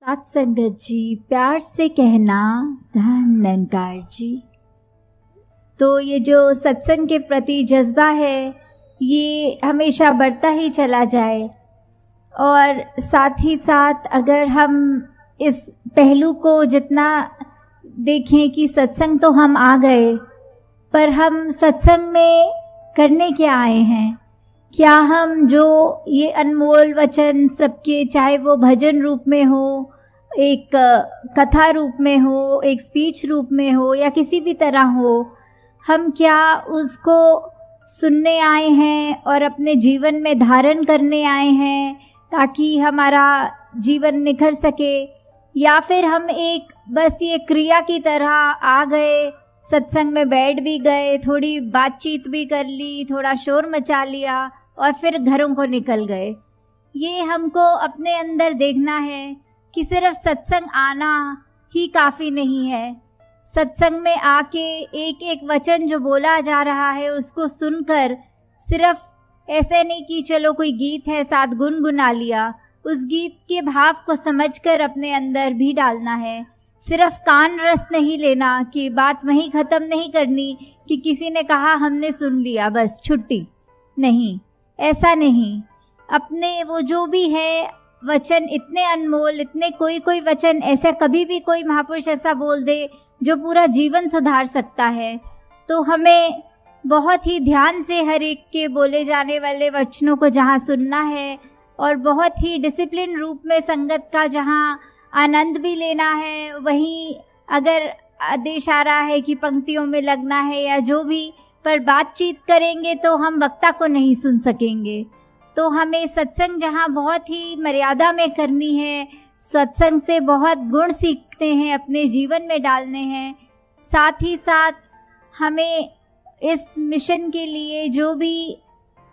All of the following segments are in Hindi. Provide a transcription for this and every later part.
सात संगत जी, प्यार से कहना धन निरंकार जी। तो ये जो सत्संग के प्रति जज्बा है ये हमेशा बढ़ता ही चला जाए, और साथ ही साथ अगर हम इस पहलू को जितना देखें कि सत्संग तो हम आ गए, पर हम सत्संग में करने क्या आए हैं। क्या हम जो ये अनमोल वचन सबके, चाहे वो भजन रूप में हो, एक कथा रूप में हो, एक स्पीच रूप में हो, या किसी भी तरह हो, हम क्या उसको सुनने आए हैं और अपने जीवन में धारण करने आए हैं ताकि हमारा जीवन निखर सके, या फिर हम एक बस ये क्रिया की तरह आ गए, सत्संग में बैठ भी गए, थोड़ी बातचीत भी कर ली, थोड़ा शोर मचा लिया और फिर घरों को निकल गए। ये हमको अपने अंदर देखना है कि सिर्फ सत्संग आना ही काफ़ी नहीं है। सत्संग में आके एक एक वचन जो बोला जा रहा है उसको सुनकर सिर्फ ऐसे नहीं कि चलो कोई गीत है साथ गुनगुना लिया, उस गीत के भाव को समझकर अपने अंदर भी डालना है। सिर्फ कान रस नहीं लेना कि बात वहीं ख़त्म नहीं करनी कि किसी ने कहा हमने सुन लिया बस छुट्टी, नहीं, ऐसा नहीं। अपने वो जो भी है वचन इतने अनमोल, इतने कोई वचन ऐसा कभी भी कोई महापुरुष ऐसा बोल दे जो पूरा जीवन सुधार सकता है। तो हमें बहुत ही ध्यान से हर एक के बोले जाने वाले वचनों को जहाँ सुनना है, और बहुत ही डिसिप्लिन रूप में संगत का जहाँ आनंद भी लेना है, वहीं अगर आदेश आ रहा है कि पंक्तियों में लगना है या जो भी, पर बातचीत करेंगे तो हम वक्ता को नहीं सुन सकेंगे। तो हमें सत्संग जहाँ बहुत ही मर्यादा में करनी है, सत्संग से बहुत गुण सीखते हैं, अपने जीवन में डालने हैं। साथ ही साथ हमें इस मिशन के लिए जो भी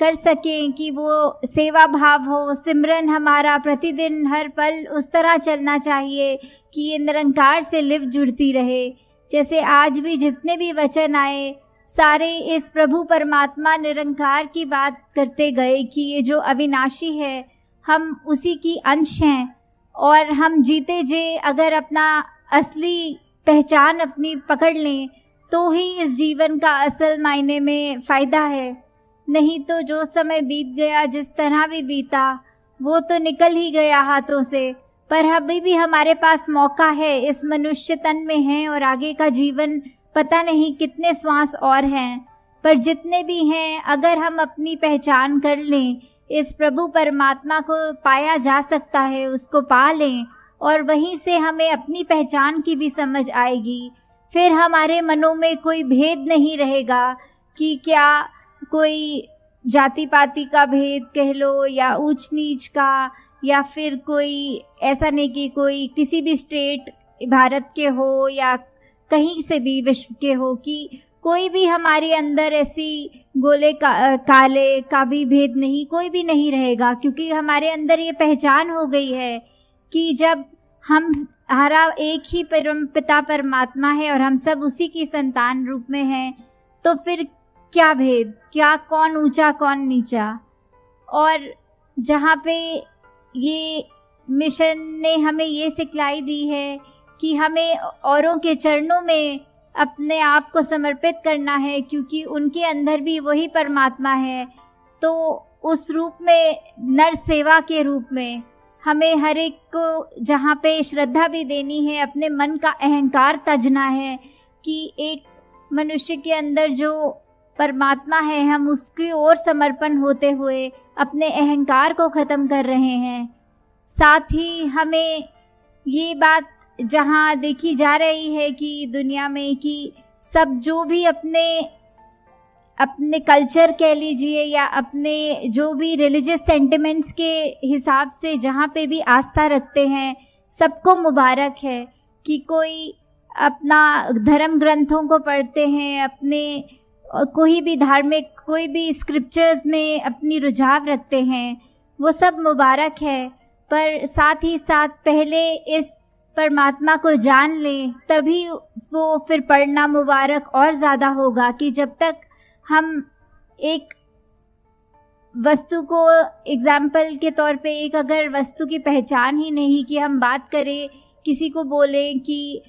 कर सकें कि वो सेवा भाव हो, सिमरन हमारा प्रतिदिन हर पल उस तरह चलना चाहिए कि ये निरंकार से लिव जुड़ती रहे। जैसे आज भी जितने भी वचन आए सारे इस प्रभु परमात्मा निरंकार की बात करते गए कि ये जो अविनाशी है हम उसी की अंश हैं, और हम जीते जे अगर अपना असली पहचान अपनी पकड़ लें तो ही इस जीवन का असल मायने में फ़ायदा है। नहीं तो जो समय बीत गया, जिस तरह भी बीता, वो तो निकल ही गया हाथों से। पर अभी भी हमारे पास मौका है, इस मनुष्य तन में है, और आगे का जीवन पता नहीं कितने श्वास और हैं, पर जितने भी हैं अगर हम अपनी पहचान कर लें, इस प्रभु परमात्मा को पाया जा सकता है, उसको पा लें, और वहीं से हमें अपनी पहचान की भी समझ आएगी। फिर हमारे मनों में कोई भेद नहीं रहेगा कि क्या कोई जाति पाति का भेद कह लो, या ऊंच नीच का, या फिर कोई ऐसा नहीं कि कोई किसी भी स्टेट भारत के हो या कहीं से भी विश्व के हो, कि कोई भी हमारे अंदर ऐसी गोले काले का भी भेद नहीं, कोई भी नहीं रहेगा, क्योंकि हमारे अंदर ये पहचान हो गई है कि जब हमारा एक ही परम पिता परमात्मा है और हम सब उसी की संतान रूप में हैं, तो फिर क्या भेद, क्या कौन ऊंचा कौन नीचा। और जहाँ पे ये मिशन ने हमें ये सिखलाई दी है कि हमें औरों के चरणों में अपने आप को समर्पित करना है, क्योंकि उनके अंदर भी वही परमात्मा है। तो उस रूप में नर सेवा के रूप में हमें हर एक को जहाँ पे श्रद्धा भी देनी है, अपने मन का अहंकार तजना है कि एक मनुष्य के अंदर जो परमात्मा है हम उसकी ओर समर्पण होते हुए अपने अहंकार को ख़त्म कर रहे हैं। साथ ही हमें ये बात जहाँ देखी जा रही है कि दुनिया में कि सब जो भी अपने कल्चर कह लीजिए या अपने जो भी रिलीजियस सेंटिमेंट्स के हिसाब से जहाँ पे भी आस्था रखते हैं, सबको मुबारक है कि कोई अपना धर्म ग्रंथों को पढ़ते हैं, अपने कोई भी धार्मिक कोई भी स्क्रिप्चर्स में अपनी रुझाव रखते हैं, वो सब मुबारक है। पर साथ ही साथ पहले इस परमात्मा को जान लें, तभी वो फिर पढ़ना मुबारक और ज़्यादा होगा कि जब तक हम एक वस्तु को एग्जाम्पल के तौर पे, एक अगर वस्तु की पहचान ही नहीं कि हम बात करें, किसी को बोलें कि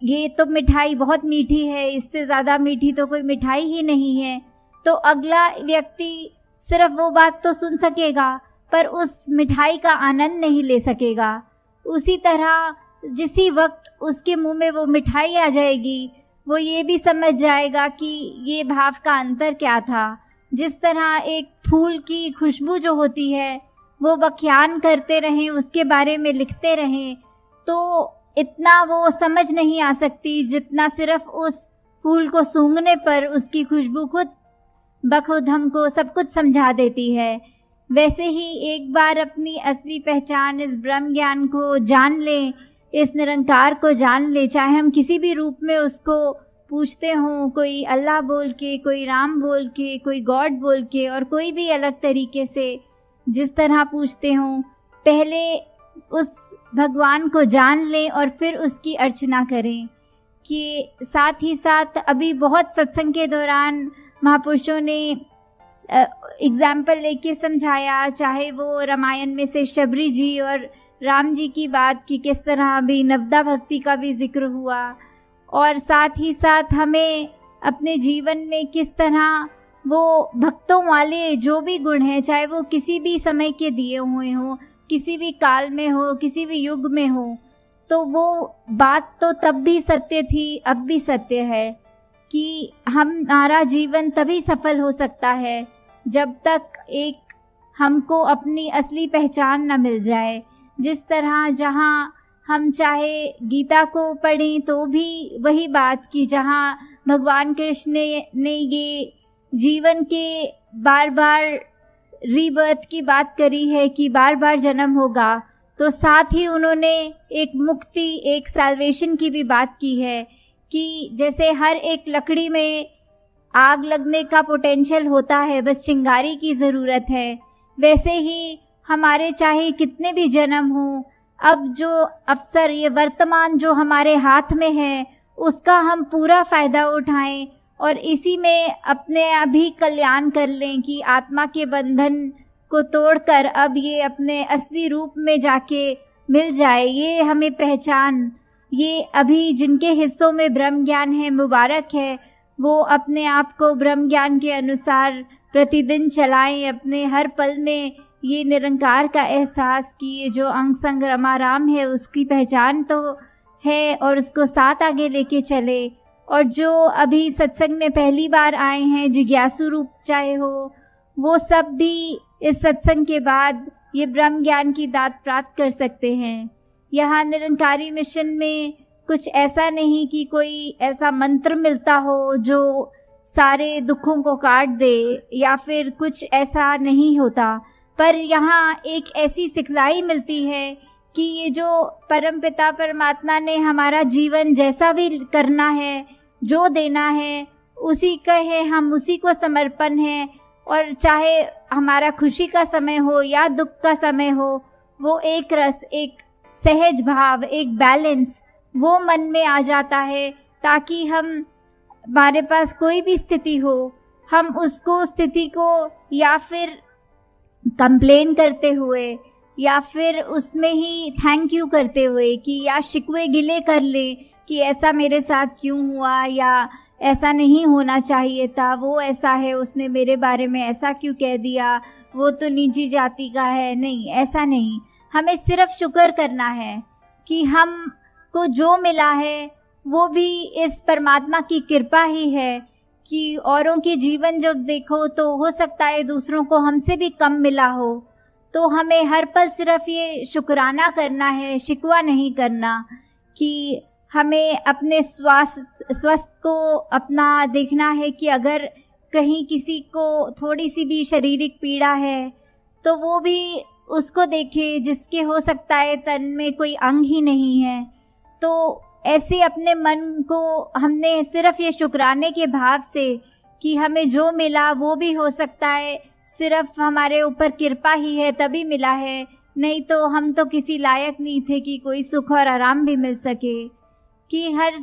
ये तो मिठाई बहुत मीठी है, इससे ज़्यादा मीठी तो कोई मिठाई ही नहीं है, तो अगला व्यक्ति सिर्फ वो बात तो सुन सकेगा पर उस मिठाई का आनंद नहीं ले सकेगा। उसी तरह जिसी वक्त उसके मुंह में वो मिठाई आ जाएगी, वो ये भी समझ जाएगा कि ये भाव का अंतर क्या था। जिस तरह एक फूल की खुशबू जो होती है वो व्याख्यान करते रहें, उसके बारे में लिखते रहें, तो इतना वो समझ नहीं आ सकती जितना सिर्फ उस फूल को सूंघने पर उसकी खुशबू खुद बखुद हमको सब कुछ समझा देती है। वैसे ही एक बार अपनी असली पहचान, इस ब्रह्म ज्ञान को जान लें, इस निरंकार को जान लें, चाहे हम किसी भी रूप में उसको पूछते हों, कोई अल्लाह बोल के, कोई राम बोल के, कोई गॉड बोल के, और कोई भी अलग तरीके से जिस तरह पूछते हों, पहले उस भगवान को जान लें और फिर उसकी अर्चना करें। कि साथ ही साथ अभी बहुत सत्संग के दौरान महापुरुषों ने एग्जाम्पल लेके समझाया, चाहे वो रामायण में से शबरी जी और राम जी की बात की, किस तरह अभी नवदा भक्ति का भी जिक्र हुआ, और साथ ही साथ हमें अपने जीवन में किस तरह वो भक्तों वाले जो भी गुण हैं, चाहे वो किसी भी समय के दिए हुए हों, किसी भी काल में हो, किसी भी युग में हो, तो वो बात तो तब भी सत्य थी, अब भी सत्य है कि हमारा जीवन तभी सफल हो सकता है जब तक एक हमको अपनी असली पहचान न मिल जाए। जिस तरह जहाँ हम चाहे गीता को पढ़ें तो भी वही बात की, जहाँ भगवान कृष्ण ने ये जीवन के बार बार रीबर्थ की बात करी है कि बार बार जन्म होगा, तो साथ ही उन्होंने एक मुक्ति, एक सैल्वेशन की भी बात की है कि जैसे हर एक लकड़ी में आग लगने का पोटेंशियल होता है, बस चिंगारी की ज़रूरत है, वैसे ही हमारे चाहे कितने भी जन्म हों, अब जो अवसर, ये वर्तमान जो हमारे हाथ में है, उसका हम पूरा फ़ायदा उठाएं और इसी में अपने अभी कल्याण कर लें कि आत्मा के बंधन को तोड़कर अब ये अपने असली रूप में जाके मिल जाए। ये हमें पहचान, ये अभी जिनके हिस्सों में ब्रह्म ज्ञान है, मुबारक है, वो अपने आप को ब्रह्म ज्ञान के अनुसार प्रतिदिन चलाएं, अपने हर पल में ये निरंकार का एहसास कि ये जो अंग संग रमाराम है उसकी पहचान तो है और उसको साथ आगे लेके चले। और जो अभी सत्संग में पहली बार आए हैं, जिज्ञासु रूप चाहे हो, वो सब भी इस सत्संग के बाद ये ब्रह्म ज्ञान की दात प्राप्त कर सकते हैं। यहाँ निरंकारी मिशन में कुछ ऐसा नहीं कि कोई ऐसा मंत्र मिलता हो जो सारे दुखों को काट दे, या फिर कुछ ऐसा नहीं होता, पर यहाँ एक ऐसी सिखलाई मिलती है कि ये जो परमपिता परमात्मा ने हमारा जीवन जैसा भी करना है, जो देना है, उसी का है, हम उसी को समर्पण है, और चाहे हमारा खुशी का समय हो या दुख का समय हो, वो एक रस, एक सहज भाव, एक बैलेंस वो मन में आ जाता है, ताकि हमारे पास कोई भी स्थिति हो, हम उसको स्थिति को या फिर कंप्लेन करते हुए या फिर उसमें ही थैंक यू करते हुए कि या शिकवे गिले कर ले कि ऐसा मेरे साथ क्यों हुआ, या ऐसा नहीं होना चाहिए था, वो ऐसा है, उसने मेरे बारे में ऐसा क्यों कह दिया, वो तो नीची जाति का है। नहीं, ऐसा नहीं, हमें सिर्फ शुक्र करना है कि हमको जो मिला है वो भी इस परमात्मा की कृपा ही है। कि औरों के जीवन जब देखो तो हो सकता है दूसरों को हमसे भी कम मिला हो, तो हमें हर पल सिर्फ ये शुक्राना करना है, शिकवा नहीं करना। कि हमें अपने स्वास्थ्य को अपना देखना है कि अगर कहीं किसी को थोड़ी सी भी शारीरिक पीड़ा है तो वो भी उसको देखे, जिसके हो सकता है तन में कोई अंग ही नहीं है। तो ऐसे अपने मन को हमने सिर्फ ये शुक्राने के भाव से कि हमें जो मिला वो भी हो सकता है सिर्फ हमारे ऊपर कृपा ही है तभी मिला है, नहीं तो हम तो किसी लायक नहीं थे कि कोई सुख और आराम भी मिल सके। कि हर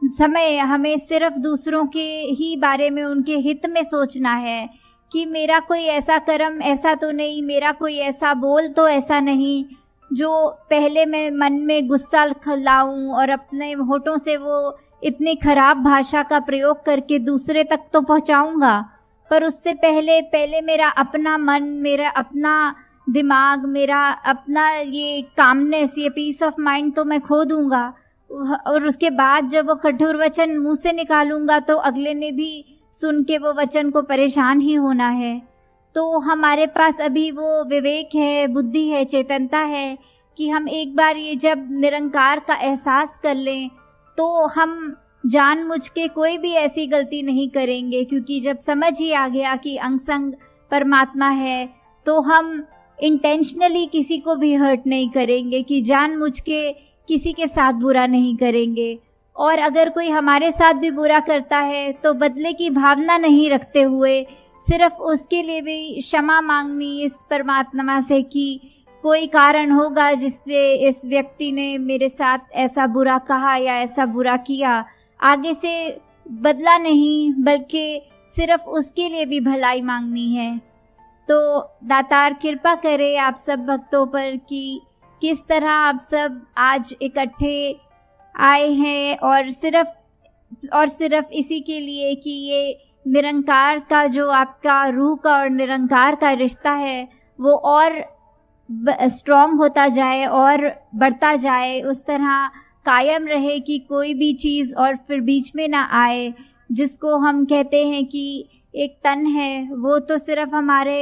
समय हमें सिर्फ दूसरों के ही बारे में, उनके हित में सोचना है कि मेरा कोई ऐसा कर्म ऐसा तो नहीं, मेरा कोई ऐसा बोल तो ऐसा नहीं जो पहले मैं मन में गुस्सा लाऊं और अपने होठों से वो इतनी खराब भाषा का प्रयोग करके दूसरे तक तो पहुंचाऊंगा, पर उससे पहले मेरा अपना मन, मेरा अपना दिमाग, मेरा अपना ये कामनेस, ये पीस ऑफ माइंड तो मैं खो दूंगा। और उसके बाद जब वो कठोर वचन मुंह से निकालूंगा तो अगले ने भी सुन के वो वचन को परेशान ही होना है। तो हमारे पास अभी वो विवेक है, बुद्धि है, चेतनता है कि हम एक बार ये जब निरंकार का एहसास कर लें तो हम जानबूझ के कोई भी ऐसी गलती नहीं करेंगे, क्योंकि जब समझ ही आ गया कि अंग संग परमात्मा है तो हम इंटेंशनली किसी को भी हर्ट नहीं करेंगे, कि जानबूझ के किसी के साथ बुरा नहीं करेंगे। और अगर कोई हमारे साथ भी बुरा करता है तो बदले की भावना नहीं रखते हुए सिर्फ उसके लिए भी क्षमा मांगनी इस परमात्मा से कि कोई कारण होगा जिससे इस व्यक्ति ने मेरे साथ ऐसा बुरा कहा या ऐसा बुरा किया। आगे से बदला नहीं बल्कि सिर्फ उसके लिए भी भलाई मांगनी है। तो दातार कृपा करे आप सब भक्तों पर कि किस तरह आप सब आज इकट्ठे आए हैं और सिर्फ इसी के लिए कि ये निरंकार का जो आपका रूह का और निरंकार का रिश्ता है वो और स्ट्रॉन्ग होता जाए और बढ़ता जाए, उस तरह कायम रहे कि कोई भी चीज़ और फिर बीच में ना आए। जिसको हम कहते हैं कि एक तन है वो तो सिर्फ हमारे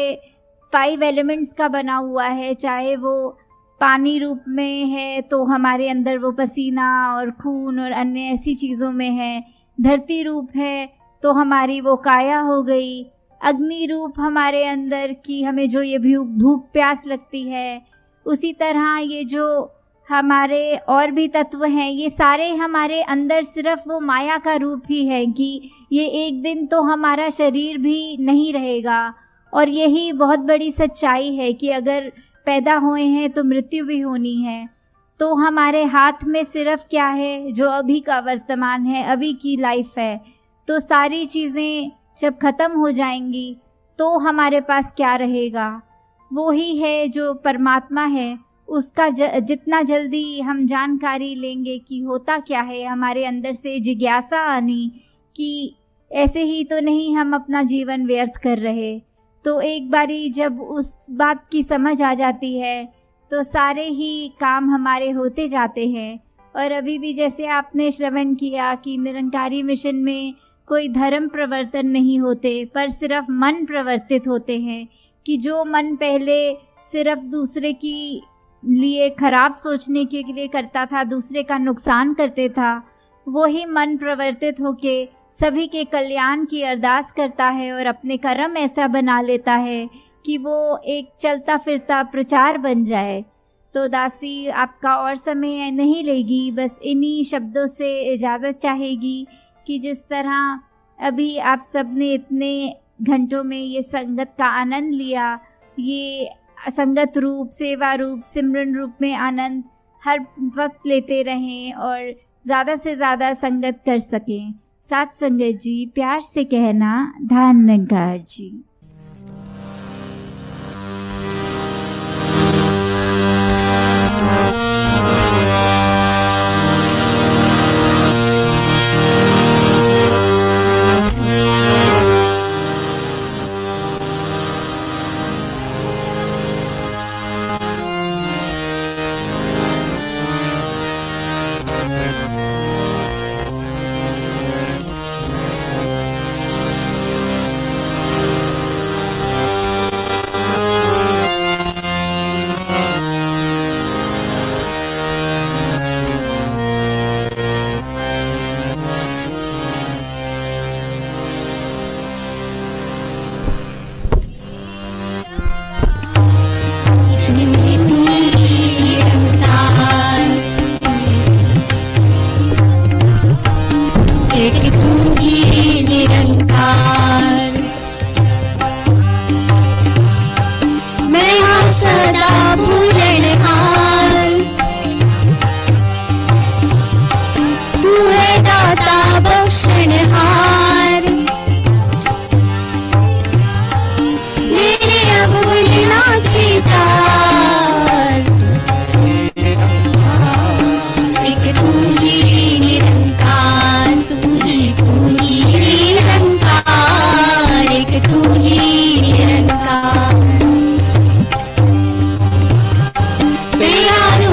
5 एलिमेंट्स का बना हुआ है, चाहे वो पानी रूप में है तो हमारे अंदर वो पसीना और खून और अन्य ऐसी चीज़ों में है, धरती रूप है तो हमारी वो काया हो गई, अग्नि रूप हमारे अंदर की हमें जो ये भूख प्यास लगती है, उसी तरह ये जो हमारे और भी तत्व हैं ये सारे हमारे अंदर सिर्फ वो माया का रूप ही है कि ये एक दिन तो हमारा शरीर भी नहीं रहेगा। और यही बहुत बड़ी सच्चाई है कि अगर पैदा हुए हैं तो मृत्यु भी होनी है। तो हमारे हाथ में सिर्फ क्या है, जो अभी का वर्तमान है, अभी की लाइफ है। तो सारी चीज़ें जब ख़त्म हो जाएंगी तो हमारे पास क्या रहेगा? वो ही है जो परमात्मा है। उसका जितना जल्दी हम जानकारी लेंगे कि होता क्या है, हमारे अंदर से जिज्ञासा आनी कि ऐसे ही तो नहीं हम अपना जीवन व्यर्थ कर रहे, तो एक बारी जब उस बात की समझ आ जाती है तो सारे ही काम हमारे होते जाते हैं। और अभी भी जैसे आपने श्रवण किया कि निरंकारी मिशन में कोई धर्म प्रवर्तन नहीं होते, पर सिर्फ मन प्रवर्तित होते हैं कि जो मन पहले सिर्फ दूसरे की लिए खराब सोचने के लिए करता था, दूसरे का नुकसान करते था, वही मन प्रवर्तित होके सभी के कल्याण की अरदास करता है और अपने कर्म ऐसा बना लेता है कि वो एक चलता फिरता प्रचार बन जाए। तो दासी आपका और समय नहीं लेगी, बस इन्हीं शब्दों से इजाज़त चाहेगी कि जिस तरह अभी आप सब ने इतने घंटों में ये संगत का आनंद लिया, ये संगत रूप, सेवा रूप, सिमरन रूप में आनंद हर वक्त लेते रहें और ज़्यादा से ज़्यादा संगत कर सकें। साथ संगत जी, प्यार से कहना, धन निरंकार जी।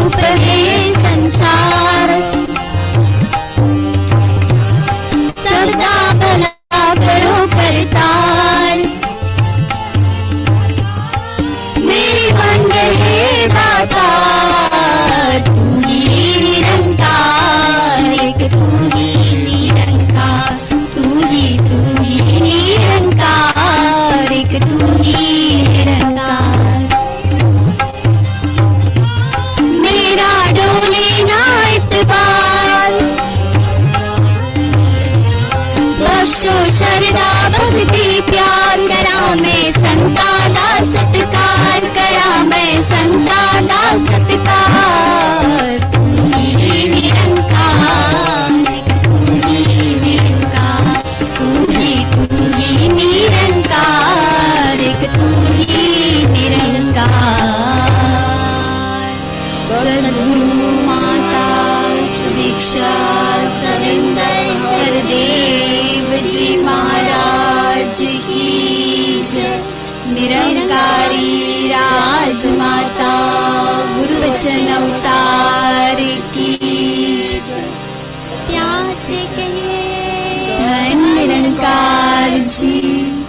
रूप है संसार, सबका भला करो करतार। मेरी बन है दाता, तू ही निरंकार, एक तू ही निरंकार, तू ही निरंकार, एक तू ही निरंकार। मेरा डोले ना इतबार, बख्शो श्रद्धा भक्ति प्यार, करा मैं संता दा सत्कार, करा मैं संता दा सत्कार। तू ही निरंकार, तू ही निरंकार, तू ही निरंकार, एक तू ही निरंकार। सद्गुरु माता सुभिक्षा सविंदर हरदेव जी महाराज की जय। निरंकारी राजमाता गुरु वचन अवतार की जय। प्यार से कहिए धन निरंकार जी।